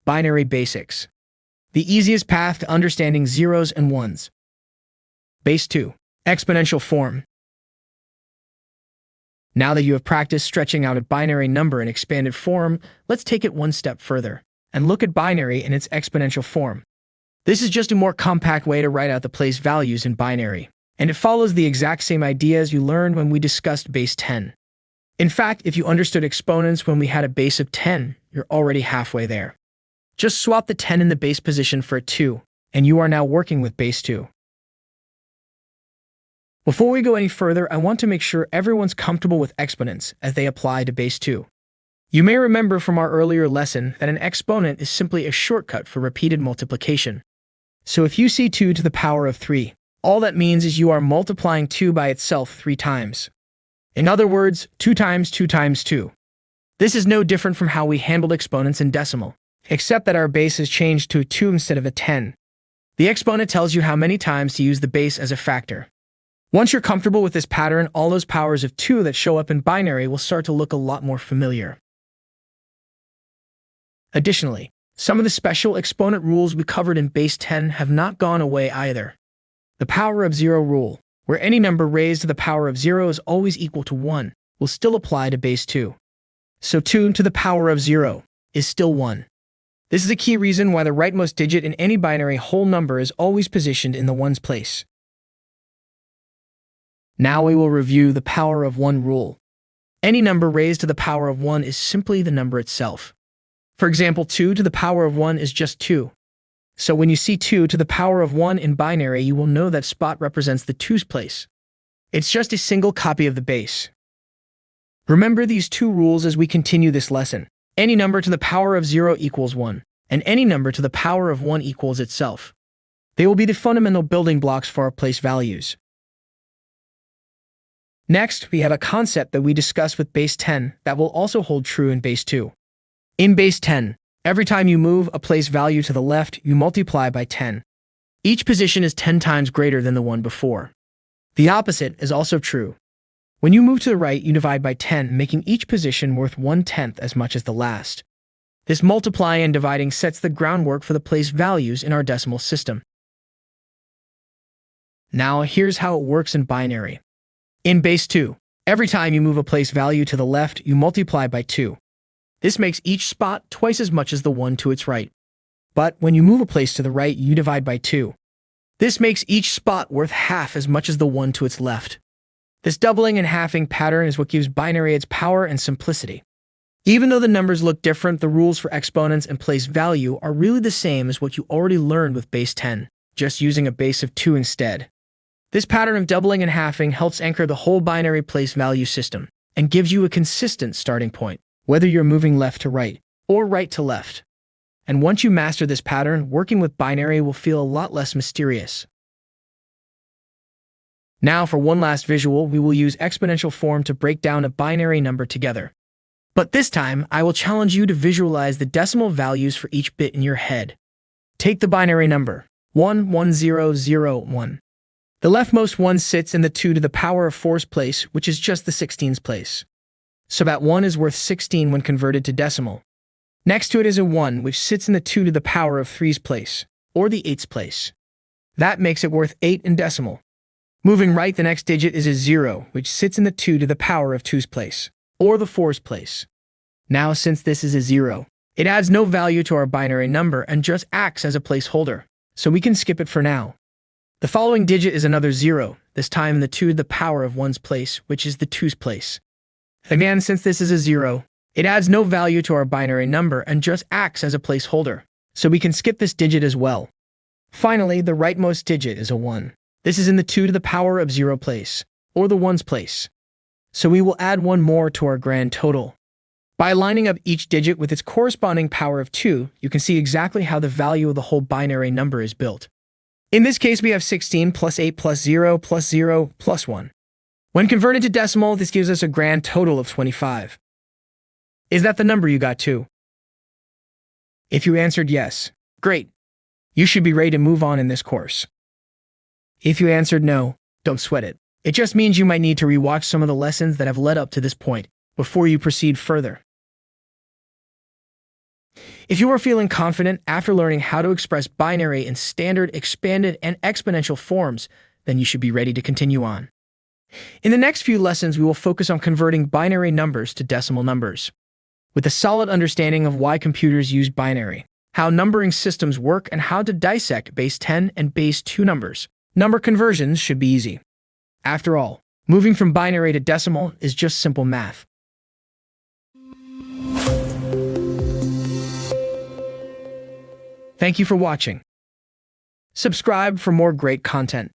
Binary basics. The easiest path to understanding zeros and ones. Base-2. Exponential form. Now that you have practiced stretching out a binary number in expanded form, let's take it one step further and look at binary in its exponential form. This is just a more compact way to write out the place values in binary, and it follows the exact same ideas you learned when we discussed base 10. In fact, if you understood exponents when we had a base of 10, you're already halfway there. Just swap the 10 in the base position for a 2, and you are now working with base 2. Before we go any further, I want to make sure everyone's comfortable with exponents as they apply to base 2. You may remember from our earlier lesson that an exponent is simply a shortcut for repeated multiplication. So if you see 2 to the power of 3, all that means is you are multiplying 2 by itself 3 times. In other words, 2 times 2 times 2. This is no different from how we handled exponents in decimal, except that our base has changed to a 2 instead of a 10. The exponent tells you how many times to use the base as a factor. Once you're comfortable with this pattern, all those powers of 2 that show up in binary will start to look a lot more familiar. Additionally, some of the special exponent rules we covered in base 10 have not gone away either. The power of 0 rule, where any number raised to the power of 0 is always equal to 1, will still apply to base 2. So 2 to the power of 0 is still 1. This is a key reason why the rightmost digit in any binary whole number is always positioned in the ones place. Now we will review the power of 1 rule. Any number raised to the power of 1 is simply the number itself. For example, 2 to the power of 1 is just 2. So when you see 2 to the power of 1 in binary, you will know that spot represents the 2's place. It's just a single copy of the base. Remember these 2 rules as we continue this lesson. Any number to the power of 0 equals 1, and any number to the power of 1 equals itself. They will be the fundamental building blocks for our place values. Next, we have a concept that we discussed with base 10 that will also hold true in base 2. In base 10, every time you move a place value to the left, you multiply by 10. Each position is 10 times greater than the one before. The opposite is also true. When you move to the right, you divide by 10, making each position worth 1/10 as much as the last. This multiplying and dividing sets the groundwork for the place values in our decimal system. Now, here's how it works in binary. In base 2, every time you move a place value to the left, you multiply by 2. This makes each spot twice as much as the one to its right. But when you move a place to the right, you divide by 2. This makes each spot worth half as much as the one to its left. This doubling and halving pattern is what gives binary its power and simplicity. Even though the numbers look different, the rules for exponents and place value are really the same as what you already learned with base 10, just using a base of 2 instead. This pattern of doubling and halving helps anchor the whole binary place value system and gives you a consistent starting point, whether you're moving left to right or right to left. And once you master this pattern, working with binary will feel a lot less mysterious. Now for one last visual, we will use exponential form to break down a binary number together. But this time, I will challenge you to visualize the decimal values for each bit in your head. Take the binary number 11001. The leftmost 1 sits in the 2 to the power of 4's place, which is just the 16's place. So that 1 is worth 16 when converted to decimal. Next to it is a 1, which sits in the 2 to the power of 3's place, or the 8's place. That makes it worth 8 in decimal. Moving right, the next digit is a 0, which sits in the 2 to the power of 2's place, or the 4's place. Now, since this is a 0, it adds no value to our binary number and just acts as a placeholder, so we can skip it for now. The following digit is another 0, this time in the 2 to the power of 1's place, which is the 2's place. Again, since this is a 0, it adds no value to our binary number and just acts as a placeholder, so we can skip this digit as well. Finally, the rightmost digit is a 1. This is in the 2 to the power of 0 place, or the 1's place. So we will add 1 more to our grand total. By lining up each digit with its corresponding power of 2, you can see exactly how the value of the whole binary number is built. In this case, we have 16 plus 8 plus 0 plus 0 plus 1. When converted to decimal, this gives us a grand total of 25. Is that the number you got too? If you answered yes, great. You should be ready to move on in this course. If you answered no, don't sweat it. It just means you might need to rewatch some of the lessons that have led up to this point before you proceed further. If you are feeling confident after learning how to express binary in standard, expanded, and exponential forms, then you should be ready to continue on. In the next few lessons, we will focus on converting binary numbers to decimal numbers. With a solid understanding of why computers use binary, how numbering systems work, and how to dissect base 10 and base 2 numbers, number conversions should be easy. After all, moving from binary to decimal is just simple math. Thank you for watching. Subscribe for more great content.